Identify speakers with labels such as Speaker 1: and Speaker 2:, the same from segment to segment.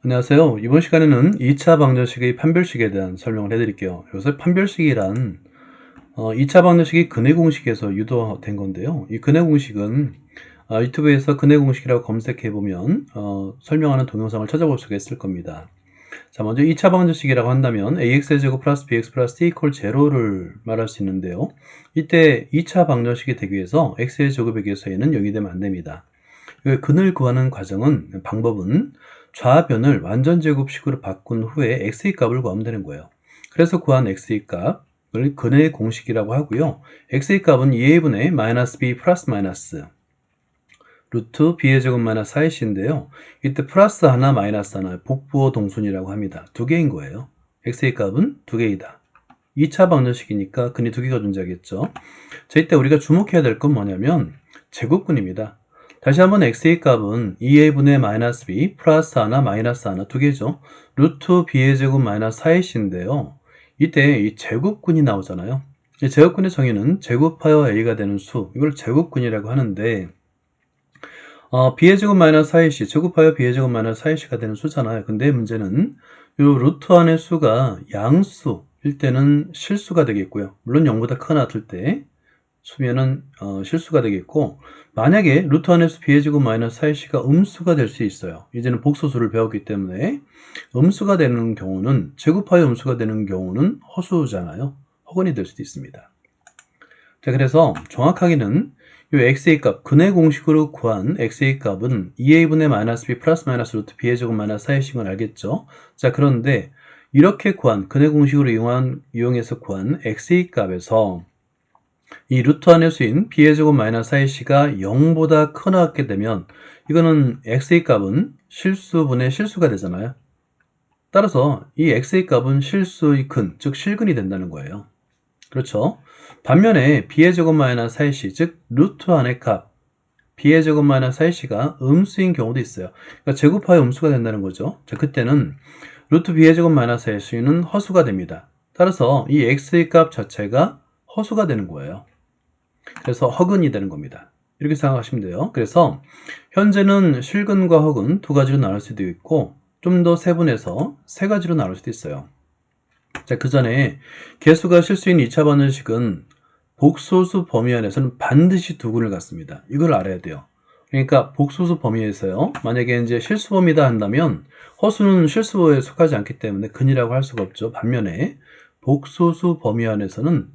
Speaker 1: 안녕하세요. 이번 시간에는 2차 방정식의 판별식에 대한 설명을 해드릴게요. 여기서 판별식이란 2차 방정식이 근해 공식에서 유도된 건데요. 이 근해 공식은 유튜브에서 근해 공식이라고 검색해보면 설명하는 동영상을 찾아볼 수가 있을 겁니다. 자, 먼저 2차 방정식이라고 한다면 ax제곱 플러스 bx 플러스 t 이퀄 0를 말할 수 있는데요. 이때 2차 방정식이 되기 위해서 x의 제곱에 비해서 얘는 0이 되면 안 됩니다. 근을 구하는 방법은 좌변을 완전제곱식으로 바꾼 후에 x의 값을 구하면 되는 거예요. 그래서 구한 x의 값을 근의 공식이라고 하고요. x의 값은 2a분의 마이너스 b 플러스 마이너스 루트 b의 제곱 마이너스 4ac인데요. 이때 플러스 하나 마이너스 하나 복부호 동순이라고 합니다. 두 개인 거예요. x의 값은 두 개이다. 2차 방정식이니까 근이 두 개가 존재하겠죠. 자, 이때 우리가 주목해야 될 건 뭐냐면 제곱근입니다. 다시 한번 x의 값은 2a분의 마이너스 b 플러스 하나 마이너스 하나 두 개죠. 루트 b의 제곱 마이너스 4ac인데요. 이때 이 제곱근이 나오잖아요. 이 제곱근의 정의는 제곱하여 a가 되는 수, 이걸 제곱근이라고 하는데 b의 제곱 마이너스 4ac, 제곱하여 b의 제곱 마이너스 4ac가 되는 수잖아요. 근데 문제는 이 루트 안의 수가 양수일 때는 실수가 되겠고요. 물론 0보다 크거나 같을 때 수면은 실수가 되겠고, 만약에 루트 안에서 b의 제곱 마이너스 4ac가 음수가 될 수 있어요. 이제는 복소수를 배웠기 때문에 음수가 되는 경우는, 제곱하여 음수가 되는 경우는 허수잖아요. 허근이 될 수도 있습니다. 자, 그래서 정확하게는 이 x의 값, 근의 공식으로 구한 x의 값은 2a분의 마이너스 b 플러스 마이너스 루트 b의 제곱 마이너스 4ac인 건 알겠죠? 자, 그런데 이렇게 구한, 근의 공식으로 이용해서 구한 x의 값에서 이 루트 안의 수인 b의 제곱 마이너스 4ac가 0보다 크거나 같게 되면 이거는 x의 값은 실수분의 실수가 되잖아요. 따라서 이 x의 값은 실수의 근, 즉 실근이 된다는 거예요. 그렇죠? 반면에 b의 제곱 마이너스 4ac, 즉 루트 안의 값, b의 제곱 마이너스 4ac가 음수인 경우도 있어요. 그러니까 제곱하여 음수가 된다는 거죠. 자, 그때는 루트 b의 제곱 마이너스 4ac는 허수가 됩니다. 따라서 이 x의 값 자체가 허수가 되는 거예요. 그래서 허근이 되는 겁니다. 이렇게 생각하시면 돼요. 그래서 현재는 실근과 허근 두 가지로 나눌 수도 있고, 좀 더 세분해서 세 가지로 나눌 수도 있어요. 자, 그 전에 개수가 실수인 2차 방정식은 복소수 범위 안에서는 반드시 두 근을 갖습니다. 이걸 알아야 돼요. 그러니까 복소수 범위에서요, 만약에 이제 실수 범위다 한다면 허수는 실수에 속하지 않기 때문에 근이라고 할 수가 없죠. 반면에 복소수 범위 안에서는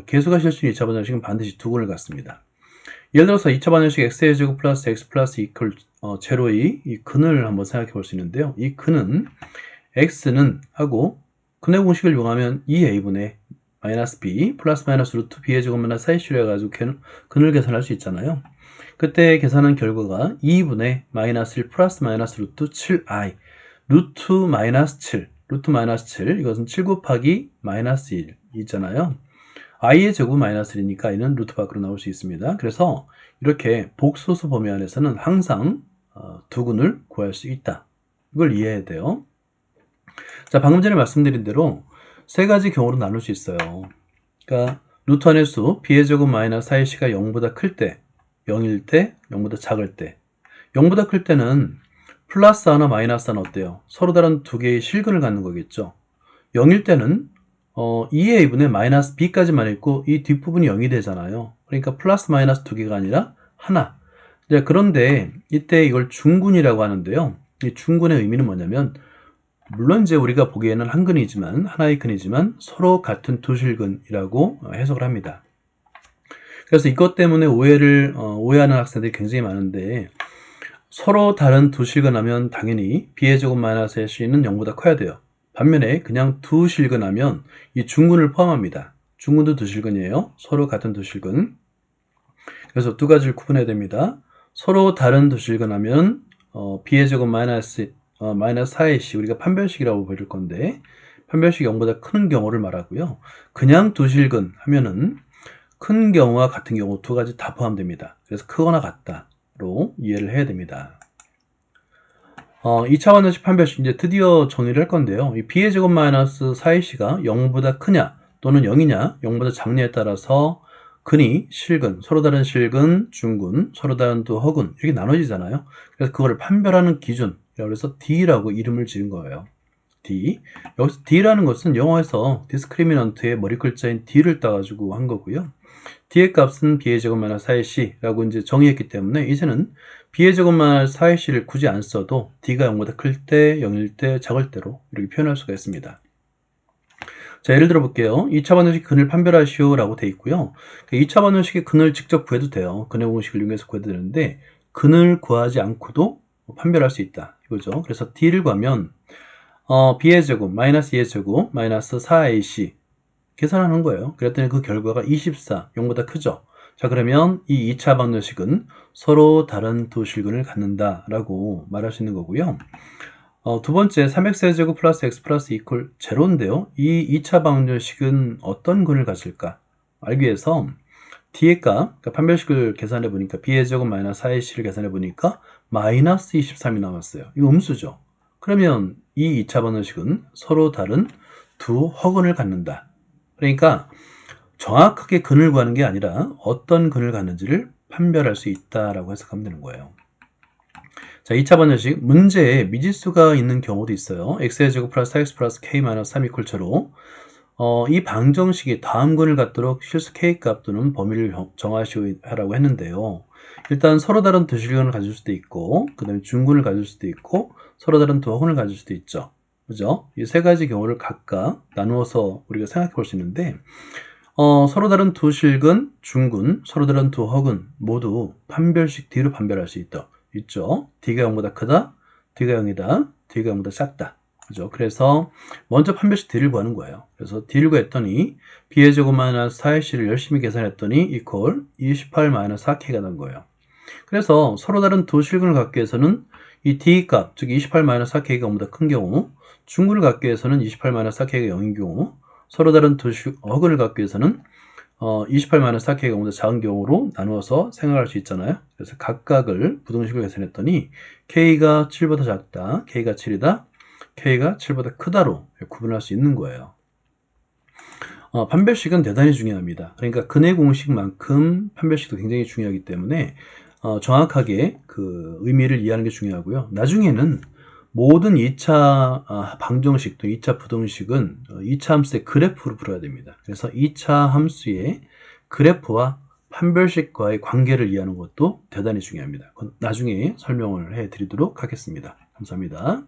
Speaker 1: 개수가 실수인 2차 방정식은 반드시 두 근을 갖습니다. 예를 들어서 2차 방정식 x의 제곱 플러스 x 플러스 이퀄 제로의 이 근을 한번 생각해 볼 수 있는데요. 이 근은 x는 하고 근의 공식을 이용하면 2a분의 마이너스 b 플러스 마이너스 루트 b의 제곱 마이너스 4ac로 해가지고 근을 계산할 수 있잖아요. 그때 계산한 결과가 2분의 마이너스 1 플러스 마이너스 루트 7i 루트 마이너스 7 이것은 7 곱하기 마이너스 1 있잖아요. i의 제곱 마이너스 1이니까 i는 루트 밖으로 나올 수 있습니다. 그래서 이렇게 복소수 범위 안에서는 항상 두 근을 구할 수 있다. 이걸 이해해야 돼요. 자, 방금 전에 말씀드린 대로 세 가지 경우로 나눌 수 있어요. 그러니까 루트 안의 수 b의 제곱 마이너스 4ac가 0보다 클 때, 0일 때, 0보다 작을 때. 0보다 클 때는 플러스 하나 마이너스 하나 어때요? 서로 다른 두 개의 실근을 갖는 거겠죠. 0일 때는 2a분의 마이너스 b까지만 있고 이 뒷부분이 0이 되잖아요. 그러니까 플러스 마이너스 두 개가 아니라 하나. 자, 그런데 이때 이걸 중근이라고 하는데요. 이 중근의 의미는 뭐냐면, 물론 이제 우리가 보기에는 한 근이지만, 하나의 근이지만 서로 같은 두 실근이라고 해석을 합니다. 그래서 이것 때문에 오해하는 학생들이 굉장히 많은데, 서로 다른 두 실근하면 당연히 b의 제곱 마이너스 ac는 0보다 커야 돼요. 반면에 그냥 두 실근하면 이 중근을 포함합니다. 중근도 두 실근이에요. 서로 같은 두 실근. 그래서 두 가지를 구분해야 됩니다. 서로 다른 두 실근하면 b의 제곱 마이너스 4ac, 우리가 판별식이라고 부를 건데, 판별식이 0보다 큰 경우를 말하고요. 그냥 두 실근 하면은 큰 경우와 같은 경우 두 가지 다 포함됩니다. 그래서 크거나 같다로 이해를 해야 됩니다. 2차 방정식 판별식 이제 드디어 정리를 할 건데요. 이 b의 제곱 마이너스 4ac가 0보다 크냐 또는 0이냐, 0보다 작냐에 따라서 근이 실근, 서로 다른 실근, 중근, 서로 다른 또 허근 이렇게 나눠지잖아요. 그래서 그거를 판별하는 기준, 해서 D라고 이름을 지은 거예요. D. 여기서 D라는 것은 영어에서 디스크리미넌트의 머리 글자인 D를 따가지고 한 거고요. D의 값은 B의 제곱 마이너스 4AC라고 이제 정의했기 때문에 이제는 B의 제곱 마이너스 4AC를 굳이 안 써도 D가 0보다 클 때, 0일 때, 작을 때로 이렇게 표현할 수가 있습니다. 자, 예를 들어 볼게요. 2차 방정식 근을 판별하시오 라고 돼 있고요. 2차 방정식의 근을 직접 구해도 돼요. 근의 공식을 이용해서 구해도 되는데 근을 구하지 않고도 판별할 수 있다 이거죠. 그래서 D를 구하면 B의 제곱 마이너스 2의 제곱 마이너스 4AC 계산하는 거예요. 그랬더니 그 결과가 24, 0보다 크죠. 자, 그러면 이 2차 방정식은 서로 다른 두 실근을 갖는다 라고 말할 수 있는 거고요. 두 번째 3x제곱 플러스 x 플러스 이퀄 제로인데요. 이 2차 방정식은 어떤 근을 가질까? 알기 위해서 D의 값, 그러니까 판별식을 계산해 보니까 B의 제곱 마이너스 4AC를 계산해 보니까 마이너스 23이 나왔어요. 이거 음수죠. 그러면 이 2차 방정식은 서로 다른 두 허근을 갖는다. 그러니까 정확하게 근을 구하는 게 아니라 어떤 근을 갖는지를 판별할 수 있다라고 해석하면 되는 거예요. 자, 2차 방정식 문제에 미지수가 있는 경우도 있어요. x의 제곱 플러스 4x 플러스 k 마이너스 3 이퀄처로 이 방정식이 다음 근을 갖도록 실수 k 값 또는 범위를 정하시오라고 했는데요. 일단 서로 다른 두 실근을 가질 수도 있고 그 다음에 중근을 가질 수도 있고 서로 다른 두 허근을 가질 수도 있죠. 그죠? 이 세 가지 경우를 각각 나누어서 우리가 생각해 볼 수 있는데 서로 다른 두 실근, 중근, 서로 다른 두 허근 모두 판별식 D로 판별할 수 있죠. D가 0보다 크다, D가 0이다, D가 0보다 작다. 그죠? 그래서 먼저 판별식 D를 구하는 거예요. 그래서 D를 구했더니 B의 제곱 마이너스 4AC를 열심히 계산했더니 이퀄 28 마이너스 4K가 난 거예요. 그래서 서로 다른 두 실근을 갖기 위해서는 이 D 값, 즉 28 마이너스 4K가 0보다 큰 경우, 중근을 갖기 위해서는 28 마이너스 4K가 0인 경우, 서로 다른 두 허근을 갖기 위해서는 28 마이너스 4K가 0보다 작은 경우로 나누어서 생각할 수 있잖아요. 그래서 각각을 부등식으로 계산했더니 K가 7보다 작다, K가 7이다, K가 7보다 크다로 구분할 수 있는 거예요. 판별식은 대단히 중요합니다. 그러니까 근의 공식만큼 판별식도 굉장히 중요하기 때문에 정확하게 그 의미를 이해하는 게 중요하고요. 나중에는 모든 2차 방정식 또 2차 부등식은 2차 함수의 그래프로 풀어야 됩니다. 그래서 2차 함수의 그래프와 판별식과의 관계를 이해하는 것도 대단히 중요합니다. 나중에 설명을 해드리도록 하겠습니다. 감사합니다.